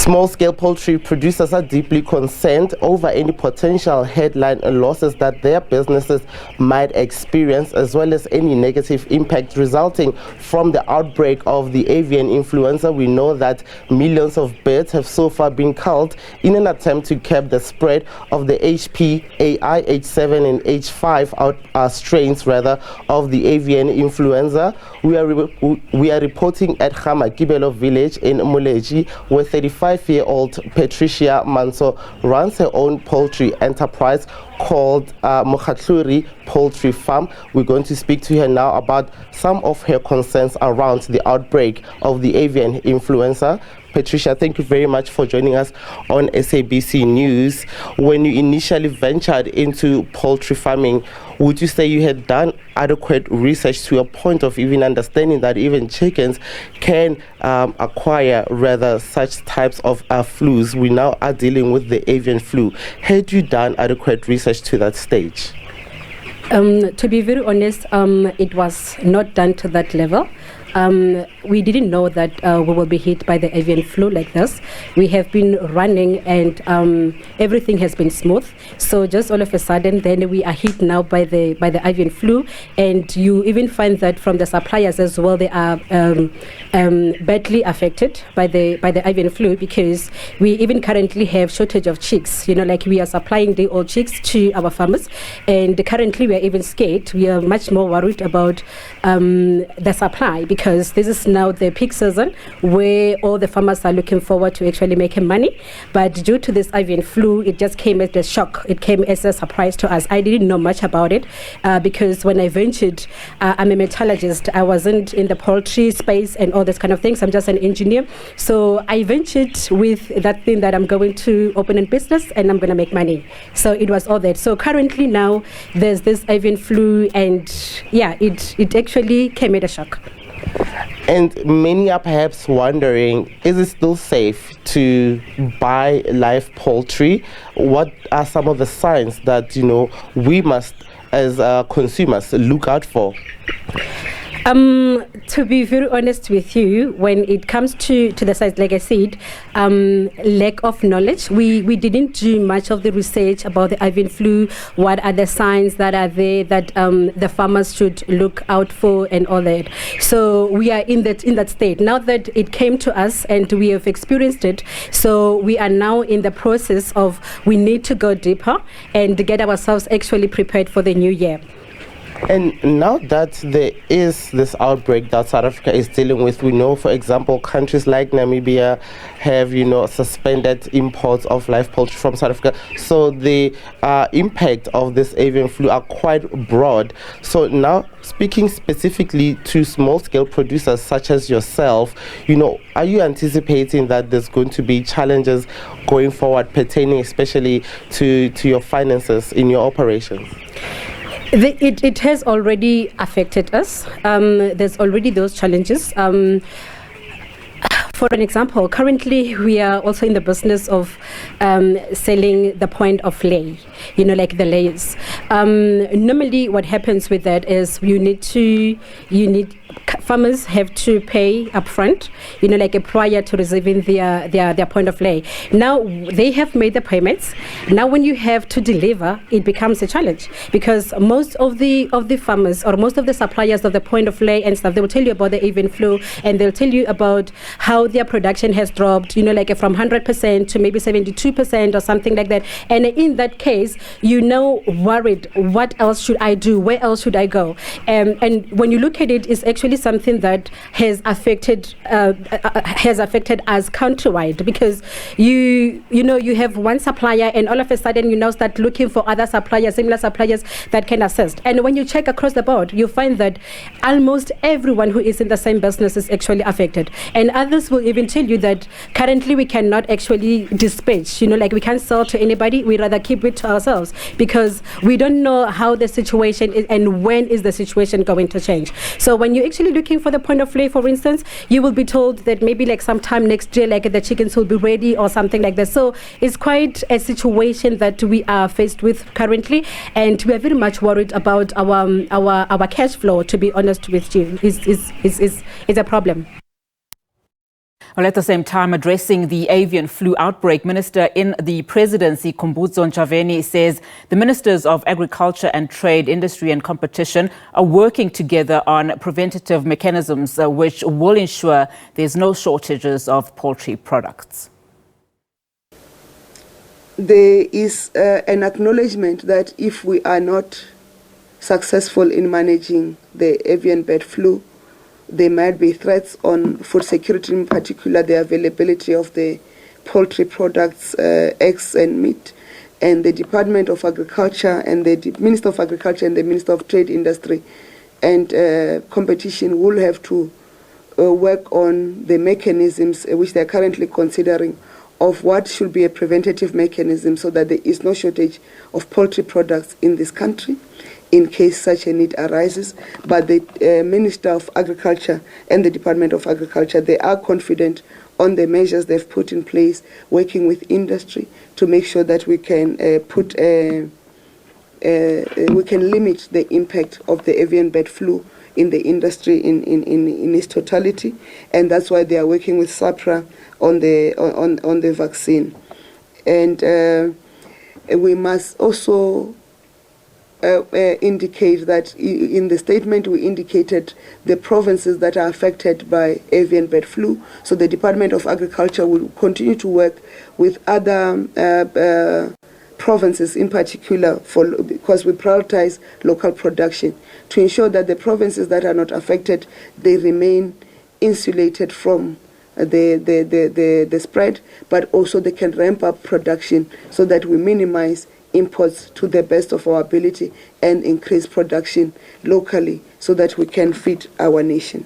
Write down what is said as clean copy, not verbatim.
Small-scale poultry producers are deeply concerned over any potential headline losses that their businesses might experience, as well as any negative impact resulting from the outbreak of the avian influenza. We know that millions of birds have so far been culled in an attempt to curb the spread of the HPAI, H7 and H5 strains of the avian influenza. We are reporting at Khumbudzo village in Moletjie, where 35-year-old Patricia Manso runs her own poultry enterprise called Moletjie Poultry Farm. We're going to speak to her now about some of her concerns around the outbreak of the avian influenza. Patricia, thank you very much for joining us on SABC News. When you initially ventured into poultry farming, would you say you had done adequate research to a point of even understanding that even chickens can acquire such types of flus? We now are dealing with the avian flu. Had you done adequate research to that stage? To be very honest, it was not done to that level. We didn't know that we will be hit by the avian flu like this. We have been running and everything has been smooth. So just all of a sudden, then we are hit now by the avian flu, and you even find that from the suppliers as well, they are badly affected by the avian flu, because we even currently have shortage of chicks. Like we are supplying the old chicks to our farmers, and currently we are even scared. We are much more worried about the supply, because this is now the peak season where all the farmers are looking forward to actually making money. But due to this avian flu, it just came as a shock. It came as a surprise to us. I didn't know much about it because when I ventured, I'm a metallurgist. I wasn't in the poultry space and all this kind of things. I'm just an engineer. So I ventured with that thing that I'm going to open a business and I'm going to make money. So it was all that. So currently now there's this avian flu, and yeah, it actually came at a shock. And many are perhaps wondering, is it still safe to buy live poultry? What are some of the signs that we must, as consumers, look out for? To be very honest with you, when it comes to the size, like I said, lack of knowledge. We didn't do much of the research about the avian flu. What are the signs that are there that the farmers should look out for and all that? So we are in that state now that it came to us and we have experienced it. So we are now in the process of, we need to go deeper and get ourselves actually prepared for the new year. And now that there is this outbreak that South Africa is dealing with, we know, for example, countries like Namibia have, suspended imports of live poultry from South Africa. So the impact of this avian flu are quite broad. So now, speaking specifically to small-scale producers such as yourself, are you anticipating that there's going to be challenges going forward pertaining especially to your finances in your operations? It has already affected us. There's already those challenges. For an example, currently we are also in the business of selling the point of lay, like the layers. Normally what happens with that is farmers have to pay upfront, like prior to receiving their point of lay. Now they have made the payments. Now when you have to deliver, it becomes a challenge, because most of the farmers or most of the suppliers of the point of lay and stuff, they will tell you about the avian flu, and they'll tell you about how their production has dropped, like from 100% to maybe 72% or something like that. And in that case, worried, what else should I do? Where else should I go? And when you look at it, it's actually something that has affected us countrywide, because you have one supplier and all of a sudden you now start looking for other suppliers, similar suppliers that can assist. And when you check across the board, you find that almost everyone who is in the same business is actually affected. And others will even tell you that currently we cannot actually dispatch, like we can't sell to anybody. We rather keep it to ourselves because we don't know how the situation is and when is the situation going to change. So when you're actually looking for the point of lay, for instance, you will be told that maybe like sometime next year, like the chickens will be ready or something like that. So it's quite a situation that we are faced with currently, and we are very much worried about our cash flow. To be honest with you, is a problem. Well, at the same time, addressing the avian flu outbreak, Minister in the Presidency, Khumbudzo Ntshavheni, says the Ministers of Agriculture and Trade, Industry and Competition are working together on preventative mechanisms which will ensure there's no shortages of poultry products. There is an acknowledgement that if we are not successful in managing the avian bird flu, there might be threats on food security, in particular the availability of the poultry products, eggs and meat. And the Department of Agriculture and the Minister of Agriculture and the Minister of Trade, Industry and Competition will have to work on the mechanisms which they are currently considering of what should be a preventative mechanism so that there is no shortage of poultry products in this country in case such a need arises. But the Minister of Agriculture and the Department of Agriculture, they are confident on the measures they've put in place, working with industry to make sure that we can we can limit the impact of the avian bird flu in the industry in its totality, and that's why they are working with SAPRA on the vaccine. And we must also indicate that in the statement we indicated the provinces that are affected by avian bird flu. So the Department of Agriculture will continue to work with other provinces in particular because we prioritize local production to ensure that the provinces that are not affected, they remain insulated from the spread, but also they can ramp up production so that we minimize imports to the best of our ability and increase production locally so that we can feed our nation.